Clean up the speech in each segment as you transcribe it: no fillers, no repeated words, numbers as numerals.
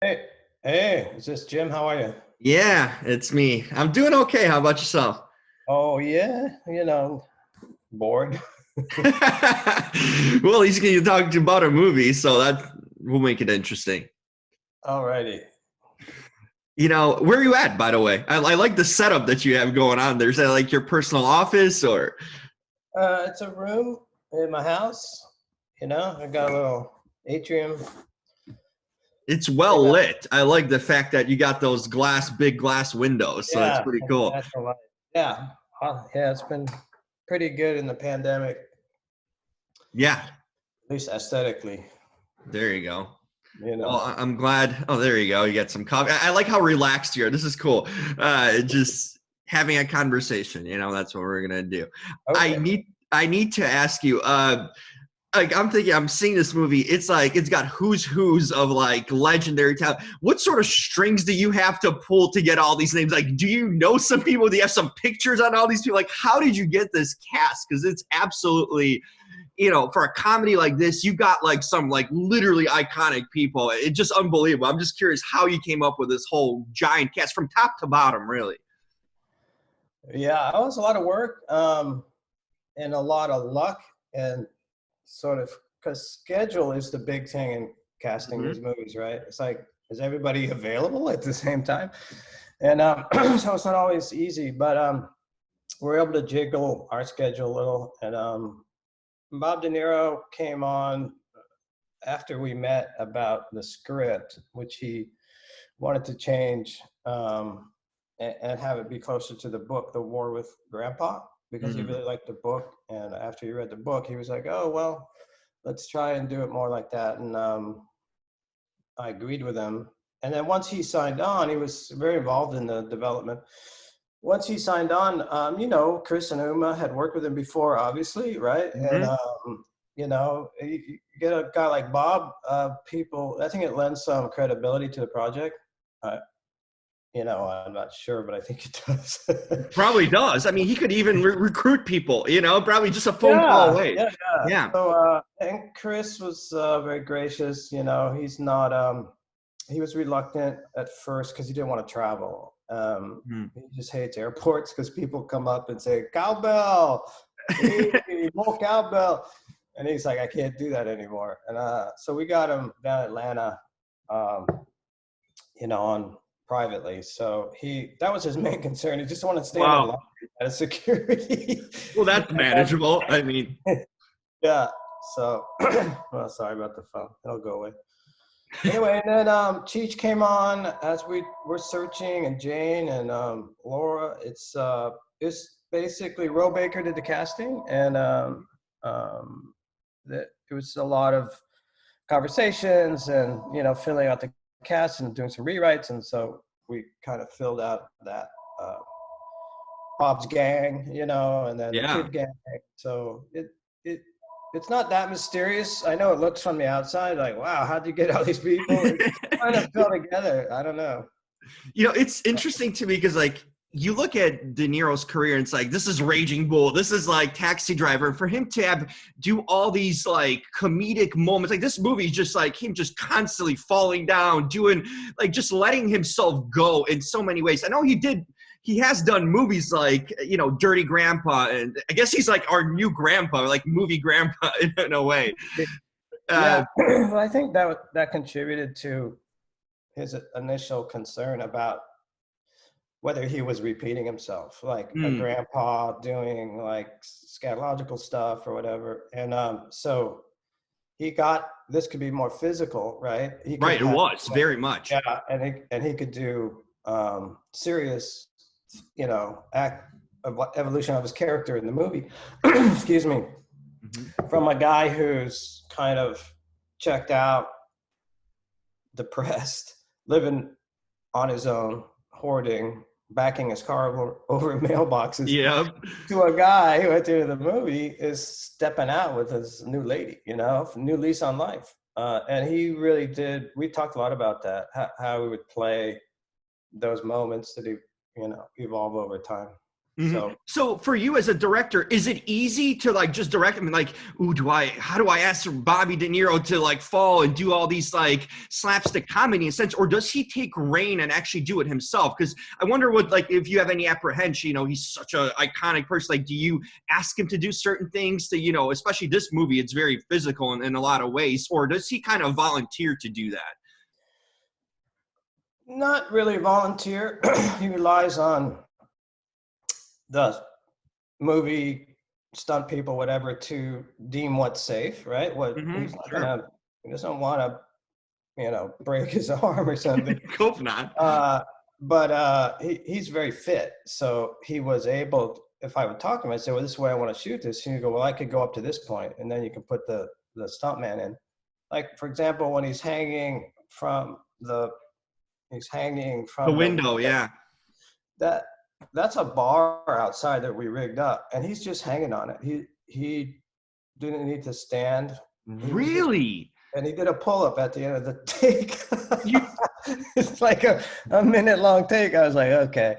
Hey, hey, is this Jim? How are you? Yeah, it's me. I'm doing okay. How about yourself? Oh yeah, bored. Well, he's going to talk about a movie, so that will make it interesting. Alrighty. Where are you at, by the way? I like the setup that you have going on there. Is that like your personal office or It's a room in my house. I got a little atrium. it's well Yeah, lit? I like the fact that you got those big glass windows, so it's yeah, pretty and cool. natural light. Yeah, yeah, it's been pretty good in the pandemic, Yeah, at least aesthetically. there you go. You Well, know. I'm glad. Oh, there you go. You got some coffee. I like how relaxed you are. This is cool. Just having a conversation. That's what we're gonna do. I Okay. need I need to ask you. Like I'm thinking, I'm seeing this movie. It's like it's got who's of like legendary talent. What sort of strings do you have to pull to get all these names? Like, do you know some people? Do you have some pictures on all these people? Like, how did you get this cast? Because it's absolutely for a comedy like this, you got like some like literally iconic people. It's just unbelievable. I'm just curious how you came up with this whole giant cast from top to bottom, really. Yeah, it was a lot of work, and a lot of luck, and sort of because schedule is the big thing in casting these Mm-hmm. movies, right? It's like, is everybody available at the same time? And so it's not always easy, but we're able to jiggle our schedule a little. And Bob De Niro came on after we met about the script, which he wanted to change, and have it be closer to the book, The War with Grandpa, because he Mm-hmm. really liked the book. And after he read the book, he was like, "Oh well, let's try and do it more like that." And I agreed with him. And then once he signed on, he was very involved in the development. Once he signed on, Chris and Uma had worked with him before, obviously, right? And Mm-hmm. you get a guy like Bob, people, I think it lends some credibility to the project. Uh, I'm not sure, but I think it does. Probably does. I mean, he could even recruit people. Probably just a phone call Yeah, away. yeah, yeah. Yeah. So, and Chris was very gracious. He's not. He was reluctant at first because he didn't want to travel. Mm. He just hates airports because people come up and say cowbell, hey, more cowbell, and he's like, I can't do that anymore. And so we got him down in Atlanta, um, on privately. So that was his main concern. He just wanted to stay in Wow. Atlanta out of security. Well, that's manageable. I mean, Yeah. So, well, sorry about the phone. It'll go away. Anyway, and then Cheech came on as we were searching, and Jane and Laura. It's basically Ro Baker did the casting, and it was a lot of conversations, and filling out the cast and doing some rewrites, and so we kind of filled out that uh, Bob's gang, and then the yeah. kid gang. So it it's not that mysterious. I know it looks from the outside like, wow, how'd you get all these people? It kind of fell together. I don't know. It's interesting to me because like you look at De Niro's career and it's like this is Raging Bull, this is like Taxi Driver, and for him to do all these like comedic moments, like this movie is just like him just constantly falling down, doing like just letting himself go in so many ways. I know he has done movies like Dirty Grandpa, and I guess he's like our new grandpa, like movie grandpa in a way. Yeah, Uh, well, I think that contributed to his initial concern about whether he was repeating himself, like a mm, grandpa doing like scatological stuff or whatever. And so he got this could be more physical, right? He could right, it have, was very much. yeah, and he could do serious, act of evolution of his character in the movie. Excuse me, Mhm. from a guy who's kind of checked out, depressed, living on his own, hoarding, backing his car over mailboxes, Yeah. to a guy who at the end of the movie is stepping out with his new lady, new lease on life. And he really did. We talked a lot about that, how we would play those moments that evolve over time. Mhm. So So for you as a director, is it easy to like just direct? I mean, like, ooh, how do I ask Bobby De Niro to like fall and do all these like slapstick comedy in a sense, or does he take reign and actually do it himself? Because I wonder what, like, if you have any apprehension, he's such a iconic person. Like, do you ask him to do certain things to, especially this movie, it's very physical in a lot of ways, or does he kind of volunteer to do that? not really volunteer. He relies on the movie stunt people, whatever, to deem what's safe, right? What he's not Sure. gonna, he doesn't want to, break his arm or something. Hope not. He's very fit, so he was able. If I would talk to him, I'd say, "Well, this is the way I want to shoot this." He'd go, "Well, I could go up to this point, and then you can put the stunt man in." Like, for example, when he's hanging The from the window, yeah. that that's a bar outside that we rigged up, and he's just hanging on it. He didn't need to stand. He was just, Really? and he did a pull up at the end of the take. You It's like a minute long take. I was like, okay.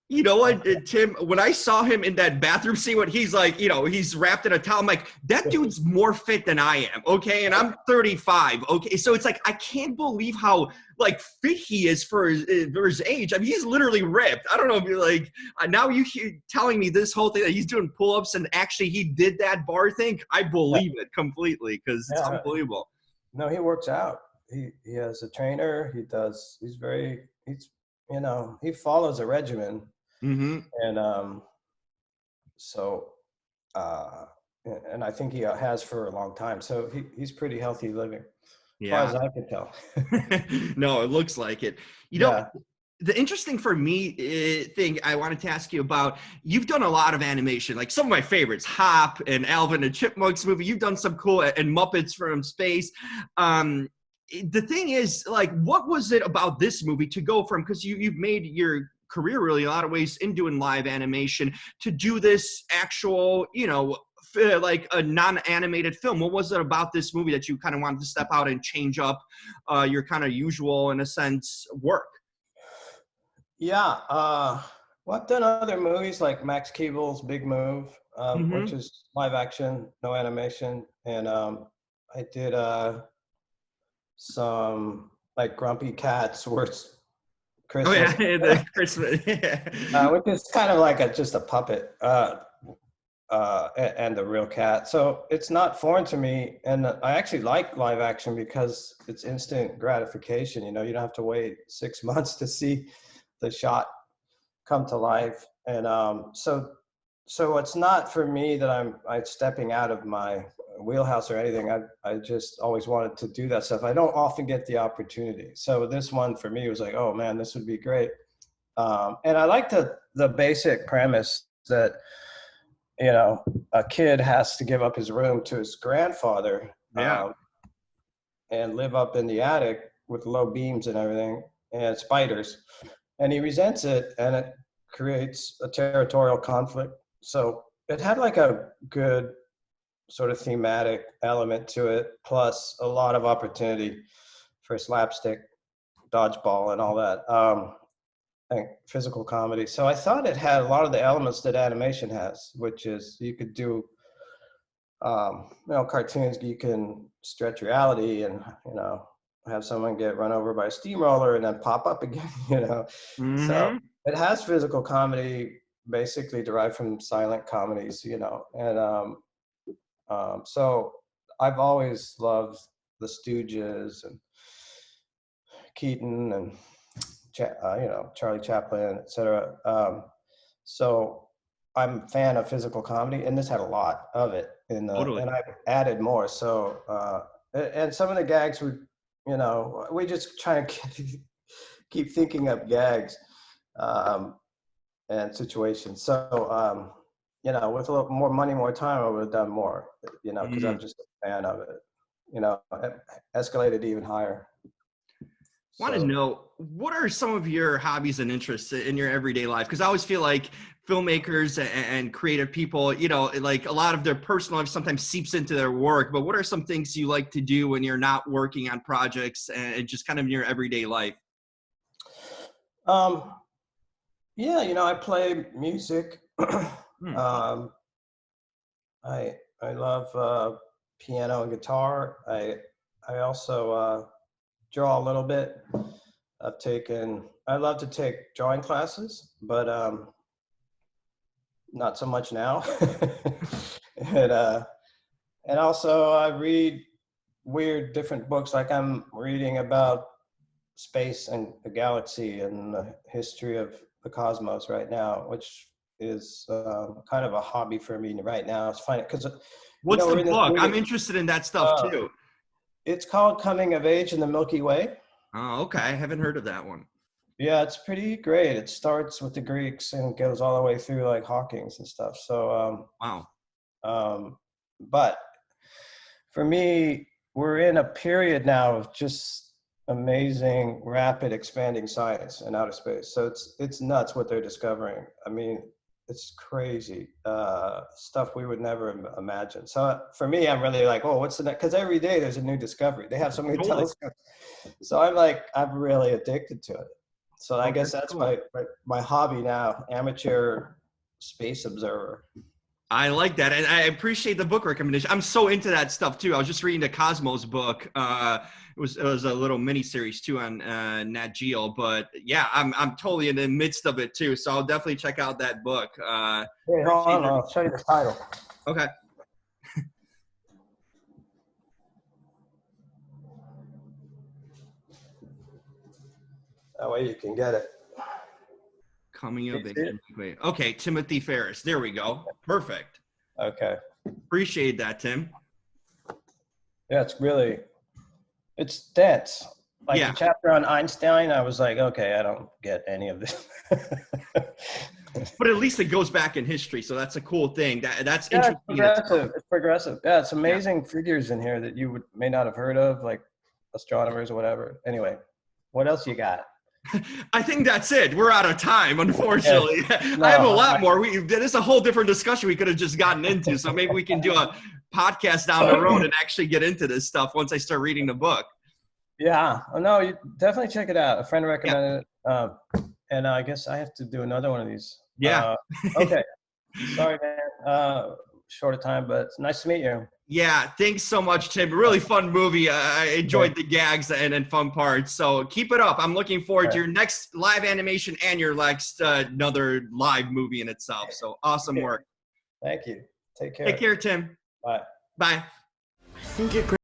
You know what, Tim, when I saw him in that bathroom scene when he's like, he's wrapped in a towel, I'm like, that dude's more fit than I am, okay? And I'm 35, okay? So it's like, I can't believe how, like, fit he is for his age. I mean, he's literally ripped. I don't know if you're like, now you telling me this whole thing that he's doing pull-ups and actually he did that bar thing, I believe it completely because it's Yeah. unbelievable. No, he works out. He has a trainer. He follows a regimen. Mm-hmm. And so uh and I think he has for a long time. So he's pretty healthy living, as far Yeah. as I can tell. No, it looks like it. Yeah. The interesting for me thing I wanted to ask you about, you've done a lot of animation, like some of my favorites, Hop and Alvin and Chipmunks movie. You've done some cool, and Muppets from Space. The thing is, like, what was it about this movie to go from, because you've made your career really a lot of ways in doing live animation, to do this actual, like a non-animated film? What was it about this movie that you kind of wanted to step out and change up your kind of usual, in a sense, work? Yeah. Well, I've done other movies like Max Keeble's Big Move, which Mm-hmm. is live action, no animation. And I did some like Grumpy Cats, where it's Oh yeah, Christmas, the Christmas. Yeah. which is kind of like just a puppet. And the real cat. So it's not foreign to me. And I actually like live action because it's instant gratification. You don't have to wait 6 months to see the shot come to life. And so it's not for me that I'm stepping out of my wheelhouse or anything. I just always wanted to do that stuff. I don't often get the opportunity. So this one for me was like, oh man, this would be great. And I like the basic premise that a kid has to give up his room to his grandfather, Yeah. and live up in the attic with low beams and everything and spiders. And he resents it, and it creates a territorial conflict. So it had like a good sort of thematic element to it, plus a lot of opportunity for slapstick, dodgeball, and all that. And physical comedy. So I thought it had a lot of the elements that animation has, which is you could do, cartoons. You can stretch reality and have someone get run over by a steamroller and then pop up again. So Mm-hmm. it has physical comedy, basically derived from silent comedies. And so I've always loved the Stooges and Keaton and Charlie Chaplin, etc. So I'm a fan of physical comedy, and this had a lot of it Totally. and I added more. So and some of the gags we just try to keep thinking up gags um, and situations. So with a little more money, more time, I would have done more. Because I'm just a fan of it. It escalated even higher. Want to So. know, what are some of your hobbies and interests in your everyday life? Because I always feel like filmmakers and creative people, like a lot of their personal life sometimes seeps into their work. But what are some things you like to do when you're not working on projects and just kind of in your everyday life? Um, Yeah, I play music. Hmm. um, I love piano and guitar. I also draw a little bit. I love to take drawing classes, but not so much now. and and also I read weird different books. Like I'm reading about space and the galaxy and the history of the cosmos right now, which is kind of a hobby for me right now. It's fine because What's the we're in this book? I'm movie. interested in that stuff Uh, too. it's called Coming of Age in the Milky Way. Oh, okay. I haven't heard of that one. Yeah, it's pretty great. It starts with the Greeks and goes all the way through like Hawking's and stuff. So, Wow. but for me, we're in a period now of just amazing, rapid, expanding science in outer space. So it's nuts what they're discovering. I mean, it's crazy stuff we would never imagine. So for me, I'm really like, oh, what's the next? Because every day there's a new discovery. They have so many Totally. telescopes. So I'm really addicted to it. So I Oh, guess that's that's cool. my hobby now, amateur space observer. I like that, and I appreciate the book recommendation. I'm so into that stuff too. I was just reading the Cosmos book. It was a little mini series too on Nat Geo, but yeah, I'm totally in the midst of it too. So I'll definitely check out that book. Wait, hold Appreciate on, your, I'll show you the title. okay, That way you can get it. coming Do of you see age. it? Wait, okay, Timothy Ferris. There we go. Perfect. Okay. Appreciate that, Tim. Yeah, it's dense. Like the Yeah, chapter on Einstein, I was like, okay, I don't get any of this. but at least it goes back in history, so that's a cool thing. That's Yeah, it's interesting in itself. progressive. It's progressive. Yeah, it's Yeah. amazing figures in here that you may not have heard of, like astronomers or whatever. Anyway, what else you got? I think that's it. We're out of time, Yeah, unfortunately. I have a no, lot more. This is a whole different discussion we could have just gotten into. So maybe we can do a podcast down the road and actually get into this stuff once I start reading the book. yeah. Oh, no, you definitely check it out. A friend Yeah. recommended it. And I guess I have to do another one of these. Yeah. Okay. Sorry, man. Short of time, but it's nice to meet you. Yeah. Thanks so much, Tim. Really fun movie. I enjoyed the gags and fun parts. So keep it up. I'm looking forward to your next live animation and your next another live movie in itself. So awesome work. Thank you. Take care. Take care, Tim. Bye. Bye. I think you're great.